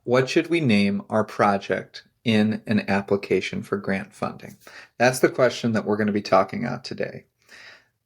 What should we name our project in an application for grant funding? That's the question that we're going to be talking about today.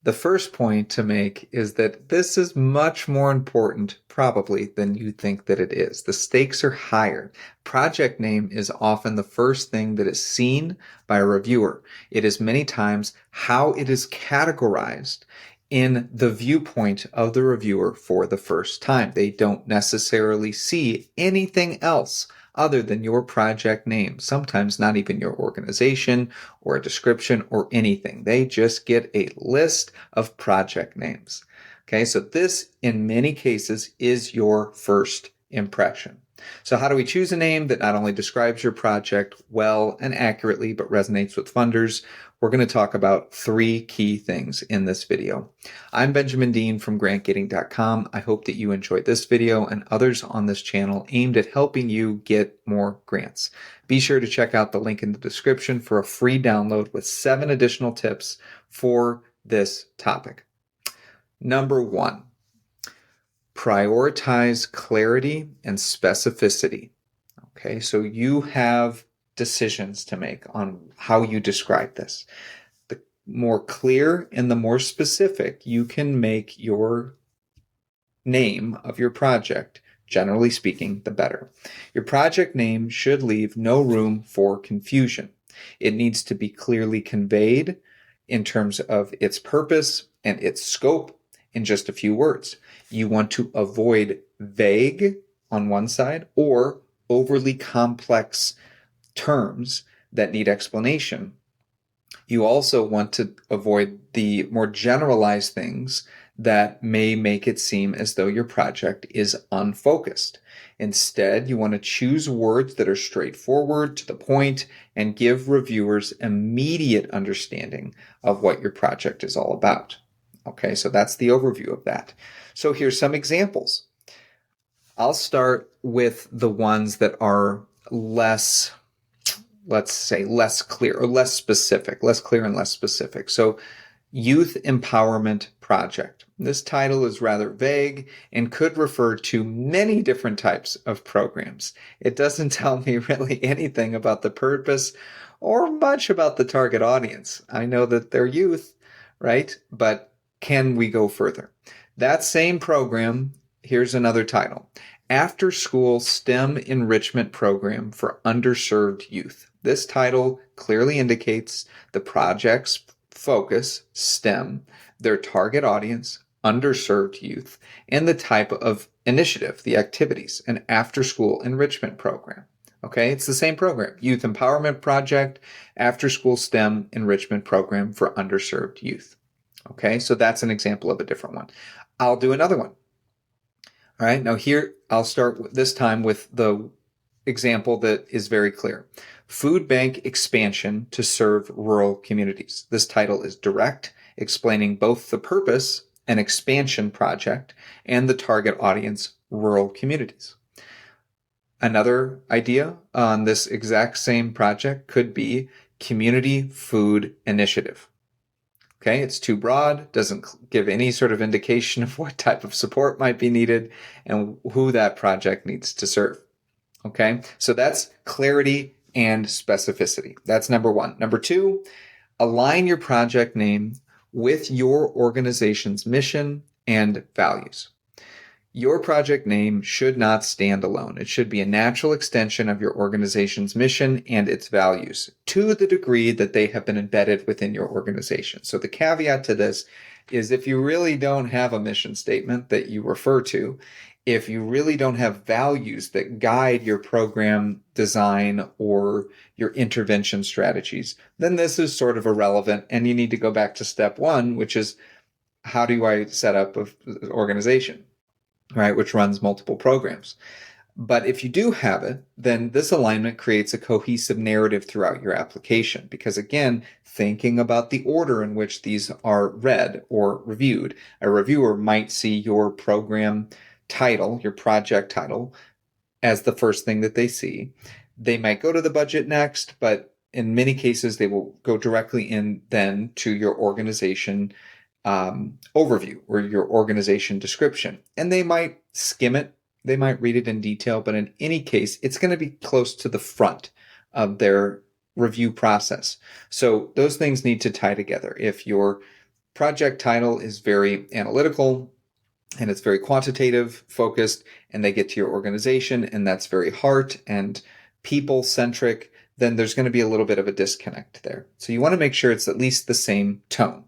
The first point to make is that this is much more important, probably, than you think that it is. The stakes are higher. Project name is often the first thing that is seen by a reviewer. It is many times how it is categorized in the viewpoint of the reviewer for the first time. They don't necessarily see anything else other than your project name, sometimes not even your organization or a description or anything. They just get a list of project names. Okay, so this in many cases is your first impression. So how do we choose a name that not only describes your project well and accurately, but resonates with funders? We're going to talk about 3 key things in this video. I'm Benjamin Dean from grantgating.com. I hope that you enjoyed this video and others on this channel aimed at helping you get more grants. Be sure to check out the link in the description for a free download with 7 additional tips for this topic. Number 1. Prioritize clarity and specificity. Okay, so you have decisions to make on how you describe this. The more clear and the more specific you can make your name of your project, generally speaking, the better. Your project name should leave no room for confusion. It needs to be clearly conveyed in terms of its purpose and its scope in just a few words. You want to avoid vague on one side or overly complex terms that need explanation. You also want to avoid the more generalized things that may make it seem as though your project is unfocused. Instead, you want to choose words that are straightforward, to the point, and give reviewers immediate understanding of what your project is all about. Okay, so that's the overview of that. So here's some examples. I'll start with the ones that are less, let's say, less clear or less specific, less clear and less specific. So Youth Empowerment Project. This title is rather vague and could refer to many different types of programs. It doesn't tell me really anything about the purpose or much about the target audience. I know that they're youth, right? But can we go further? That same program, here's another title. Afterschool STEM Enrichment Program for Underserved Youth. This title clearly indicates the project's focus, STEM, their target audience, underserved youth, and the type of initiative, the activities, an after-school enrichment program. Okay, it's the same program. Youth Empowerment Project, After-School STEM Enrichment Program for Underserved Youth. Okay, so that's an example of a different one. I'll do another one. All right, now here I'll start this time with the example that is very clear. Food bank expansion to serve rural communities. This title is direct, explaining both the purpose and expansion project and the target audience, rural communities. Another idea on this exact same project could be Community Food Initiative. Okay, it's too broad, doesn't give any sort of indication of what type of support might be needed and who that project needs to serve. Okay, so that's clarity and specificity. That's number 1. Number 2, align your project name with your organization's mission and values. Your project name should not stand alone. It should be a natural extension of your organization's mission and its values to the degree that they have been embedded within your organization. So the caveat to this is if you really don't have a mission statement that you refer to, if you really don't have values that guide your program design or your intervention strategies, then this is sort of irrelevant and you need to go back to step 1, which is how do I set up an organization? Right, which runs multiple programs. But if you do have it, then this alignment creates a cohesive narrative throughout your application. Because again, thinking about the order in which these are read or reviewed, a reviewer might see your program title, your project title, as the first thing that they see. They might go to the budget next, but in many cases, they will go directly in then to your organization overview or your organization description. And they might skim it They might read it in detail, but in any case, it's going to be close to the front of their review process. So those things need to tie together. If your project title is very analytical and it's very quantitative focused, and they get to your organization and that's very heart and people centric, then there's going to be a little bit of a disconnect there. So you want to make sure it's at least the same tone.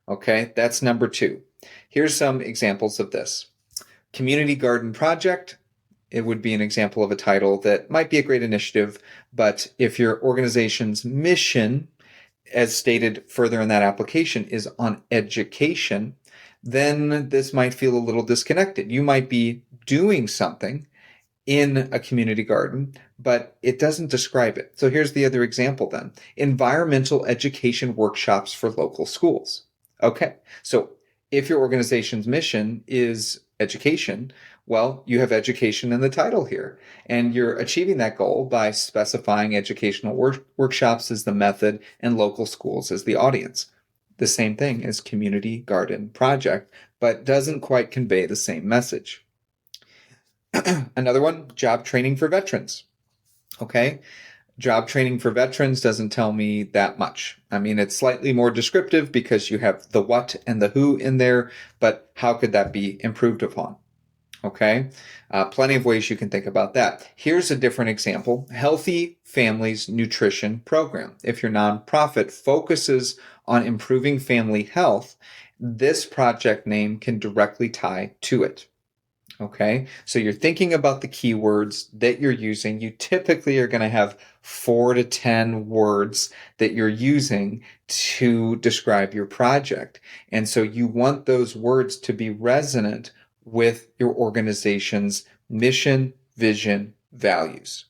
Okay, that's number 2. Here's some examples of this. Community Garden Project. It would be an example of a title that might be a great initiative, but if your organization's mission, as stated further in that application, is on education, then this might feel a little disconnected. You might be doing something in a community garden, but it doesn't describe it. So here's the other example then. Environmental education workshops for local schools. Okay, so if your organization's mission is education, well, you have education in the title here, and you're achieving that goal by specifying educational workshops as the method and local schools as the audience. The same thing as community garden project, but doesn't quite convey the same message. Another one, job training for veterans. Okay, job training for veterans doesn't tell me that much. I mean, it's slightly more descriptive because you have the what and the who in there, but how could that be improved upon? Okay, plenty of ways you can think about that. Here's a different example. Healthy Families Nutrition Program. If your nonprofit focuses on improving family health, this project name can directly tie to it. Okay, so you're thinking about the keywords that you're using. You typically are going to have 4 to 10 words that you're using to describe your project. And so you want those words to be resonant with your organization's mission, vision, values.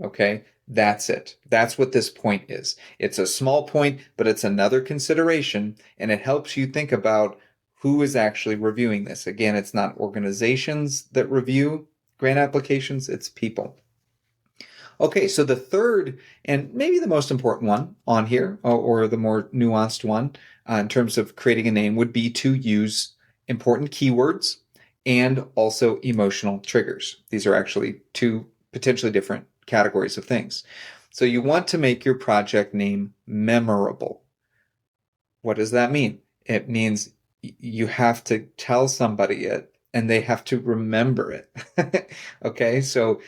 Okay, that's it. That's what this point is. It's a small point, but it's another consideration, and it helps you think about who is actually reviewing this. Again, it's not organizations that review grant applications, it's people. Okay, so the third and maybe the most important one on here, or the more nuanced one in terms of creating a name, would be to use important keywords and also emotional triggers. These are actually 2 potentially different categories of things. So you want to make your project name memorable. What does that mean? It means you have to tell somebody it and they have to remember it. Okay, so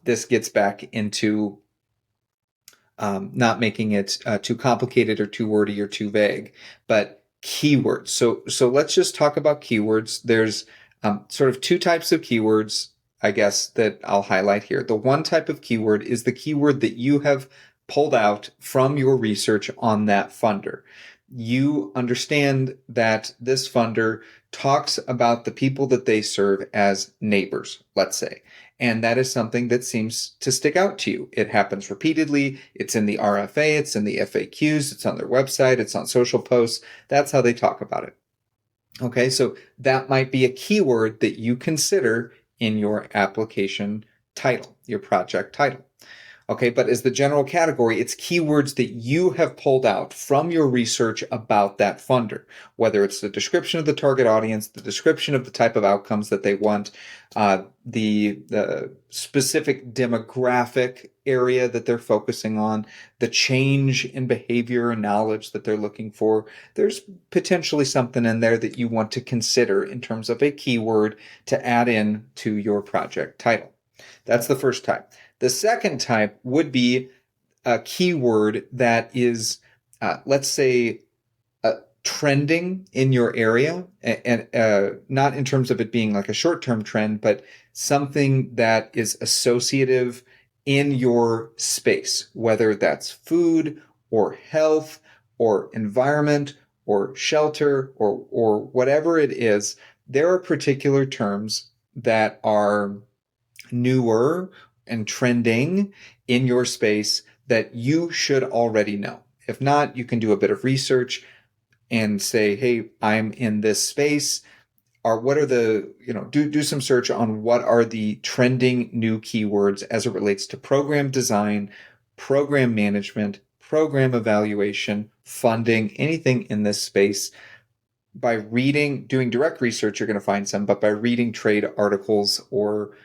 this gets back into not making it too complicated or too wordy or too vague, but keywords. So let's just talk about keywords. There's sort of 2 types of keywords, I guess, that I'll highlight here. The one type of keyword is the keyword that you have pulled out from your research on that funder. You understand that this funder talks about the people that they serve as neighbors, let's say. And that is something that seems to stick out to you. It happens repeatedly. It's in the RFA, it's in the FAQs, it's on their website, it's on social posts. That's how they talk about it. Okay, so that might be a keyword that you consider in your application title, your project title. Okay, but as the general category, it's keywords that you have pulled out from your research about that funder, whether it's the description of the target audience, the description of the type of outcomes that they want, the specific demographic area that they're focusing on, the change in behavior and knowledge that they're looking for. There's potentially something in there that you want to consider in terms of a keyword to add in to your project title. That's the first type. The second type would be a keyword that is, let's say, trending in your area, and not in terms of it being like a short-term trend, but something that is associative in your space, whether that's food or health or environment or shelter or whatever it is. There are particular terms that are newer and trending in your space that you should already know. If not, you can do a bit of research and say, hey, I'm in this space. Or what are the, do some search on what are the trending new keywords as it relates to program design, program management, program evaluation, funding, anything in this space. by doing direct research, you're going to find some, but by reading trade articles or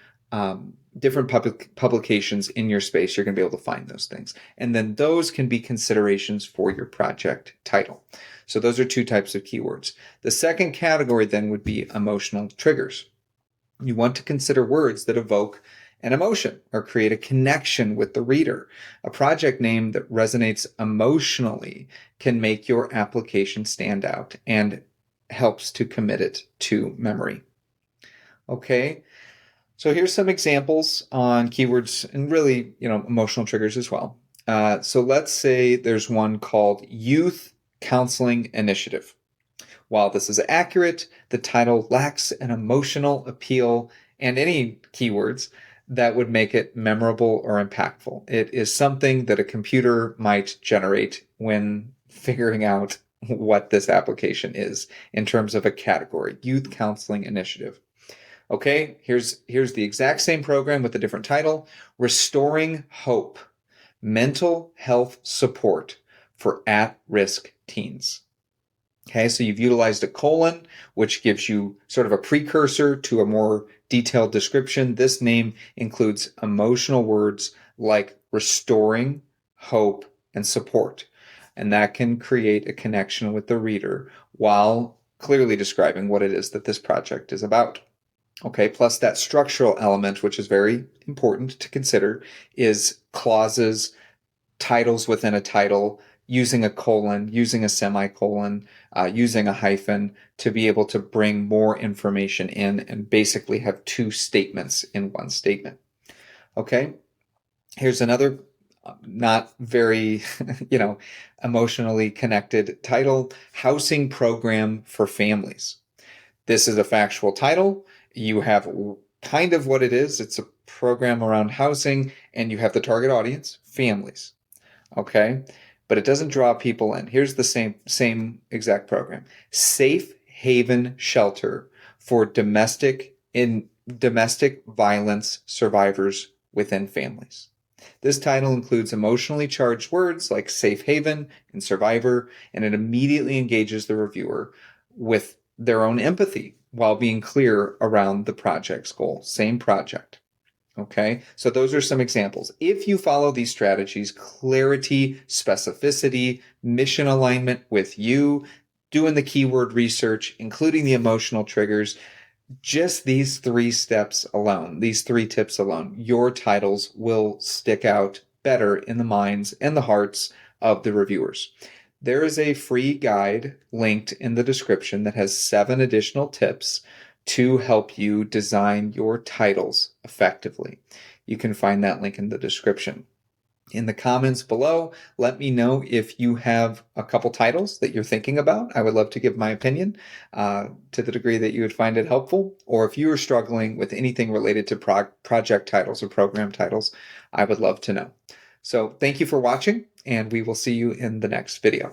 different publications in your space, you're going to be able to find those things. And then those can be considerations for your project title. So those are two types of keywords. The second category then would be emotional triggers. You want to consider words that evoke an emotion or create a connection with the reader. A project name that resonates emotionally can make your application stand out and helps to commit it to memory. Okay, so here's some examples on keywords and really, emotional triggers as well. So let's say there's one called Youth Counseling Initiative. While this is accurate, the title lacks an emotional appeal and any keywords that would make it memorable or impactful. It is something that a computer might generate when figuring out what this application is in terms of a category, Youth Counseling Initiative. Okay, here's the exact same program with a different title, Restoring Hope, Mental Health Support for At-Risk Teens. Okay, so you've utilized a colon, which gives you sort of a precursor to a more detailed description. This name includes emotional words like restoring, hope, and support. And that can create a connection with the reader while clearly describing what it is that this project is about. Okay, plus that structural element, which is very important to consider, is clauses, titles within a title, using a colon, using a semicolon, using a hyphen to be able to bring more information in and basically have two statements in one statement. Okay, here's another not very, emotionally connected title, Housing Program for Families. This is a factual title. You have kind of what it is. It's a program around housing, and you have the target audience, families. Okay, but it doesn't draw people in. Here's the same exact program. Safe Haven Shelter for domestic violence survivors within families. This title includes emotionally charged words like safe haven and survivor, and it immediately engages the reviewer with their own empathy while being clear around the project's goal. Same project. Okay, so those are some examples. If you follow these strategies, clarity, specificity, mission alignment with you, doing the keyword research, including the emotional triggers, just these 3 steps alone, these 3 tips alone, your titles will stick out better in the minds and the hearts of the reviewers. There is a free guide linked in the description that has 7 additional tips to help you design your titles effectively. You can find that link in the description. In the comments below, let me know if you have a couple titles that you're thinking about. I would love to give my opinion to the degree that you would find it helpful. Or if you are struggling with anything related to project titles or program titles, I would love to know. So thank you for watching, and we will see you in the next video.